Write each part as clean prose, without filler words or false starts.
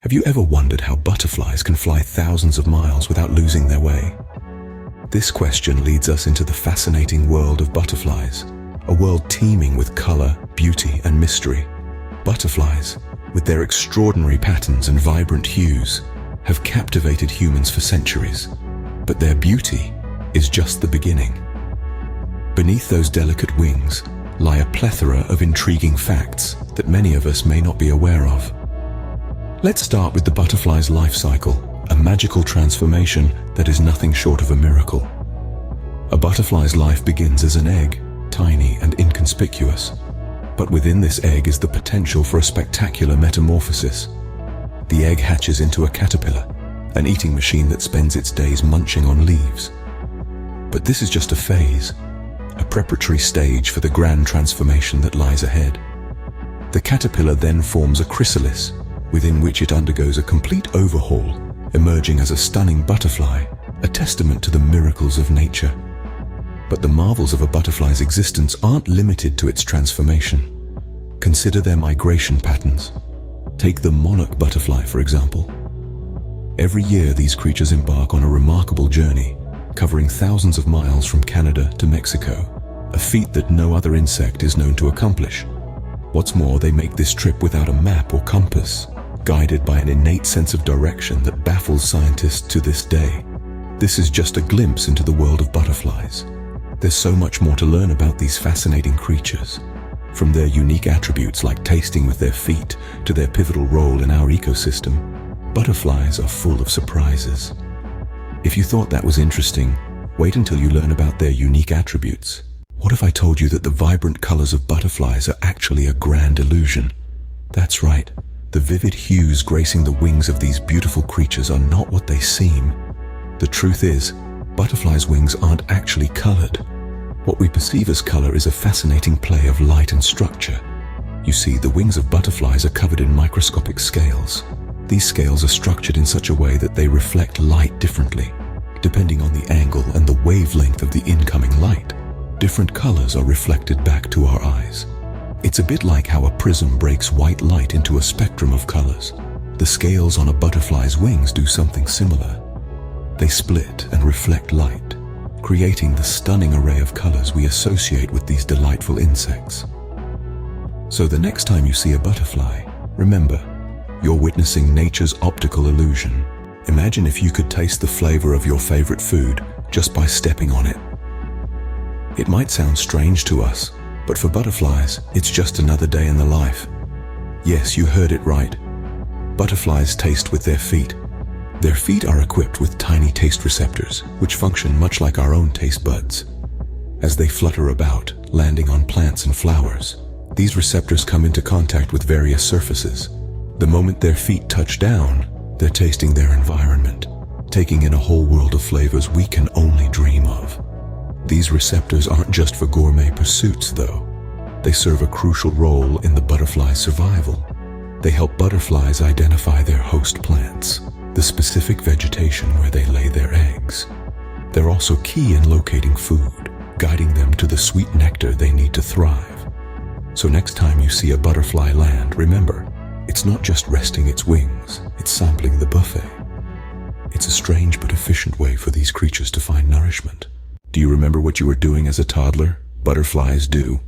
Have you ever wondered how butterflies can fly thousands of miles without losing their way? This question leads us into the fascinating world of butterflies, a world teeming with color, beauty, and mystery. Butterflies, with their extraordinary patterns and vibrant hues, have captivated humans for centuries, but their beauty is just the beginning. Beneath those delicate wings lie a plethora of intriguing facts that many of us may not be aware of. Let's start with the butterfly's life cycle, a magical transformation that is nothing short of a miracle. A butterfly's life begins as an egg, tiny and inconspicuous. But within this egg is the potential for a spectacular metamorphosis. The egg hatches into a caterpillar, an eating machine that spends its days munching on leaves. But this is just a phase, a preparatory stage for the grand transformation that lies ahead. The caterpillar then forms a chrysalis, within which it undergoes a complete overhaul, emerging as a stunning butterfly, a testament to the miracles of nature. But the marvels of a butterfly's existence aren't limited to its transformation. Consider their migration patterns. Take the monarch butterfly, for example. Every year, these creatures embark on a remarkable journey, covering thousands of miles from Canada to Mexico, a feat that no other insect is known to accomplish. What's more, they make this trip without a map or compass, guided by an innate sense of direction that baffles scientists to this day. This is just a glimpse into the world of butterflies. There's so much more to learn about these fascinating creatures. From their unique attributes like tasting with their feet to their pivotal role in our ecosystem, butterflies are full of surprises. If you thought that was interesting, wait until you learn about their unique attributes. What if I told you that the vibrant colors of butterflies are actually a grand illusion? That's right. The vivid hues gracing the wings of these beautiful creatures are not what they seem. The truth is, butterflies' wings aren't actually colored. What we perceive as color is a fascinating play of light and structure. You see, the wings of butterflies are covered in microscopic scales. These scales are structured in such a way that they reflect light differently. Depending on the angle and the wavelength of the incoming light, different colors are reflected back to our eyes. It's a bit like how a prism breaks white light into a spectrum of colors. The scales on a butterfly's wings do something similar. They split and reflect light, creating the stunning array of colors we associate with these delightful insects. So the next time you see a butterfly, remember, you're witnessing nature's optical illusion. Imagine if you could taste the flavor of your favorite food just by stepping on it. It might sound strange to us, but for butterflies, it's just another day in the life. Yes, you heard it right. Butterflies taste with their feet. Their feet are equipped with tiny taste receptors, which function much like our own taste buds. As they flutter about, landing on plants and flowers, these receptors come into contact with various surfaces. The moment their feet touch down, they're tasting their environment, taking in a whole world of flavors we can only dream of. These receptors aren't just for gourmet pursuits, though. They serve a crucial role in the butterfly's survival. They help butterflies identify their host plants, the specific vegetation where they lay their eggs. They're also key in locating food, guiding them to the sweet nectar they need to thrive. So next time you see a butterfly land, remember, it's not just resting its wings, it's sampling the buffet. It's a strange but efficient way for these creatures to find nourishment. Do you remember what you were doing as a toddler? Butterflies do.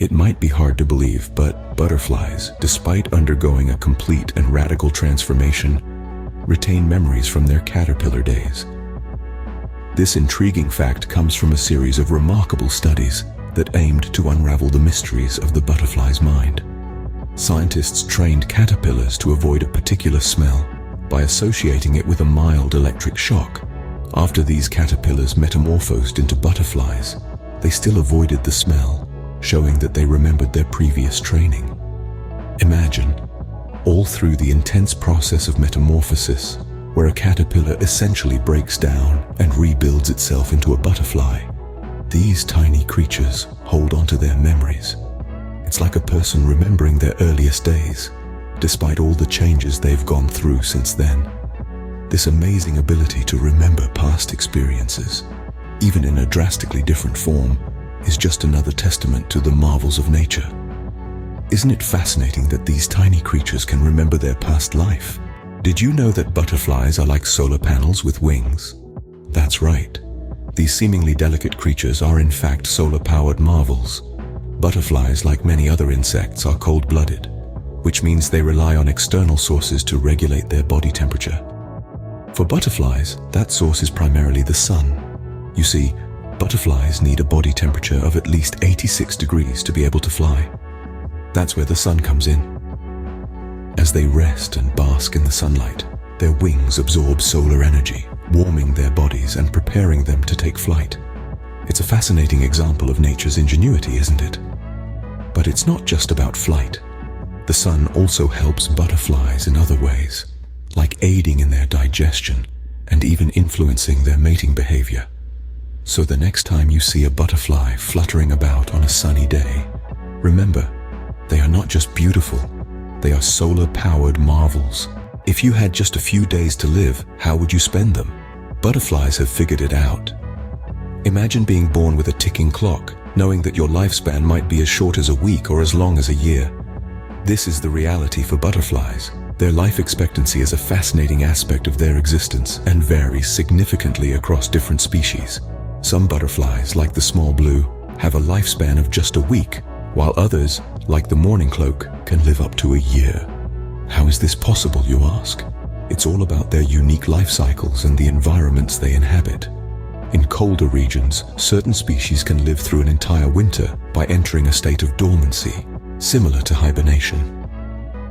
It might be hard to believe, but butterflies, despite undergoing a complete and radical transformation, retain memories from their caterpillar days. This intriguing fact comes from a series of remarkable studies that aimed to unravel the mysteries of the butterfly's mind. Scientists trained caterpillars to avoid a particular smell by associating it with a mild electric shock. After these caterpillars metamorphosed into butterflies, they still avoided the smell, showing that they remembered their previous training. Imagine, all through the intense process of metamorphosis, where a caterpillar essentially breaks down and rebuilds itself into a butterfly, these tiny creatures hold onto their memories. It's like a person remembering their earliest days, despite all the changes they've gone through since then. This amazing ability to remember past experiences, even in a drastically different form, is just another testament to the marvels of nature. Isn't it fascinating that these tiny creatures can remember their past life? Did you know that butterflies are like solar panels with wings? That's right. These seemingly delicate creatures are in fact solar-powered marvels. Butterflies, like many other insects, are cold-blooded, which means they rely on external sources to regulate their body temperature. For butterflies, that source is primarily the sun. You see, butterflies need a body temperature of at least 86 degrees to be able to fly. That's where the sun comes in. As they rest and bask in the sunlight, their wings absorb solar energy, warming their bodies and preparing them to take flight. It's a fascinating example of nature's ingenuity, isn't it? But it's not just about flight. The sun also helps butterflies in other ways, like aiding in their digestion and even influencing their mating behavior. So the next time you see a butterfly fluttering about on a sunny day, remember, they are not just beautiful, they are solar-powered marvels. If you had just a few days to live, how would you spend them? Butterflies have figured it out. Imagine being born with a ticking clock, knowing that your lifespan might be as short as a week or as long as a year. This is the reality for butterflies. Their life expectancy is a fascinating aspect of their existence and varies significantly across different species. Some butterflies, like the small blue, have a lifespan of just a week, while others, like the mourning cloak, can live up to a year. How is this possible, you ask? It's all about their unique life cycles and the environments they inhabit. In colder regions, certain species can live through an entire winter by entering a state of dormancy, similar to hibernation.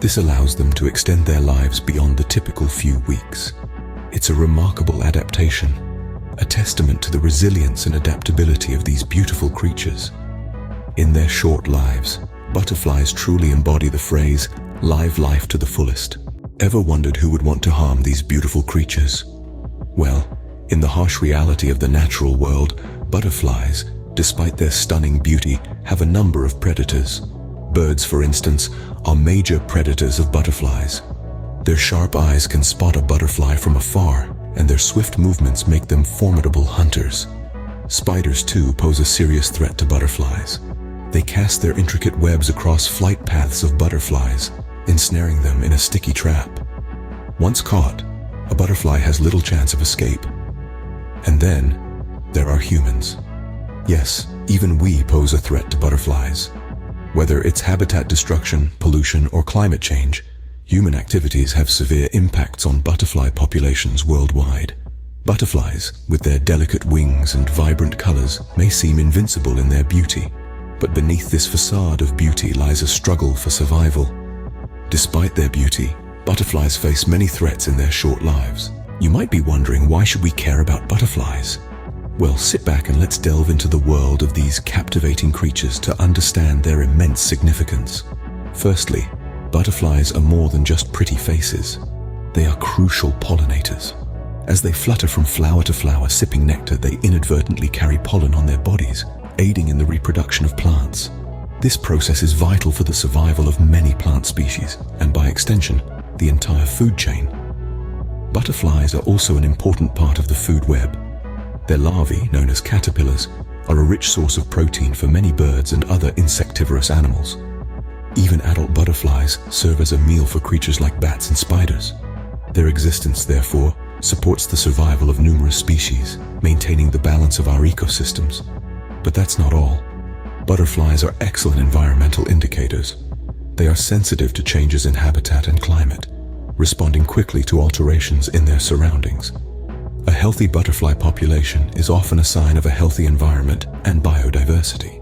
This allows them to extend their lives beyond the typical few weeks. It's a remarkable adaptation, a testament to the resilience and adaptability of these beautiful creatures. In their short lives, butterflies truly embody the phrase, "live life to the fullest." Ever wondered who would want to harm these beautiful creatures? Well, in the harsh reality of the natural world, butterflies, despite their stunning beauty, have a number of predators. Birds, for instance, are major predators of butterflies. Their sharp eyes can spot a butterfly from afar, and their swift movements make them formidable hunters. Spiders, too, pose a serious threat to butterflies. They cast their intricate webs across flight paths of butterflies, ensnaring them in a sticky trap. Once caught, a butterfly has little chance of escape. And then, there are humans. Yes, even we pose a threat to butterflies. Whether it's habitat destruction, pollution, or climate change, human activities have severe impacts on butterfly populations worldwide. Butterflies, with their delicate wings and vibrant colors, may seem invincible in their beauty, but beneath this facade of beauty lies a struggle for survival. Despite their beauty, butterflies face many threats in their short lives. You might be wondering, why should we care about butterflies? Well, sit back and let's delve into the world of these captivating creatures to understand their immense significance. Firstly, butterflies are more than just pretty faces. They are crucial pollinators. As they flutter from flower to flower sipping nectar, they inadvertently carry pollen on their bodies, aiding in the reproduction of plants. This process is vital for the survival of many plant species, and by extension, the entire food chain. Butterflies are also an important part of the food web. Their larvae, known as caterpillars, are a rich source of protein for many birds and other insectivorous animals. Even adult butterflies serve as a meal for creatures like bats and spiders. Their existence, therefore, supports the survival of numerous species, maintaining the balance of our ecosystems. But that's not all. Butterflies are excellent environmental indicators. They are sensitive to changes in habitat and climate, responding quickly to alterations in their surroundings. A healthy butterfly population is often a sign of a healthy environment and biodiversity.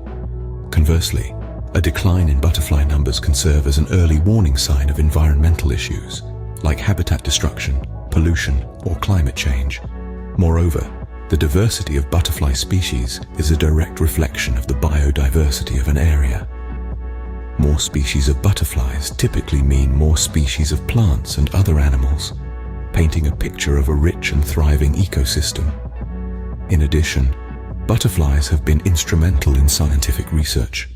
Conversely, a decline in butterfly numbers can serve as an early warning sign of environmental issues, like habitat destruction, pollution, or climate change. Moreover, the diversity of butterfly species is a direct reflection of the biodiversity of an area. More species of butterflies typically mean more species of plants and other animals, painting a picture of a rich and thriving ecosystem. In addition, butterflies have been instrumental in scientific research.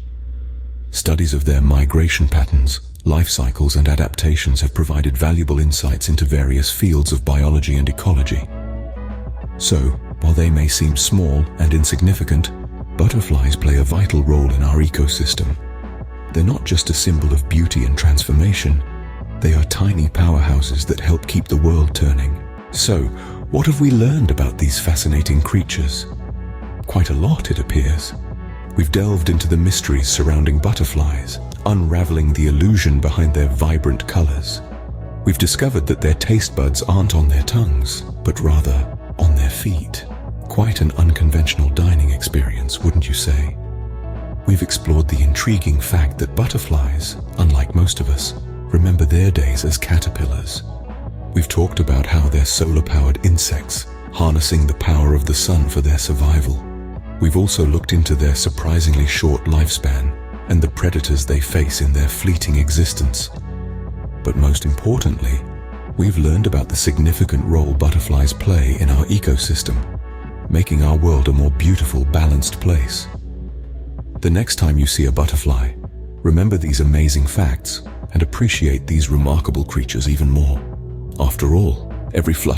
Studies of their migration patterns, life cycles, and adaptations have provided valuable insights into various fields of biology and ecology. So, while they may seem small and insignificant, butterflies play a vital role in our ecosystem. They're not just a symbol of beauty and transformation. They are tiny powerhouses that help keep the world turning. So, what have we learned about these fascinating creatures? Quite a lot, it appears. We've delved into the mysteries surrounding butterflies, unraveling the illusion behind their vibrant colors. We've discovered that their taste buds aren't on their tongues, but rather on their feet. Quite an unconventional dining experience, wouldn't you say? We've explored the intriguing fact that butterflies, unlike most of us, remember their days as caterpillars. We've talked about how they're solar-powered insects, harnessing the power of the sun for their survival. We've also looked into their surprisingly short lifespan and the predators they face in their fleeting existence. But most importantly, we've learned about the significant role butterflies play in our ecosystem, making our world a more beautiful, balanced place. The next time you see a butterfly, remember these amazing facts and appreciate these remarkable creatures even more. After all, every flutter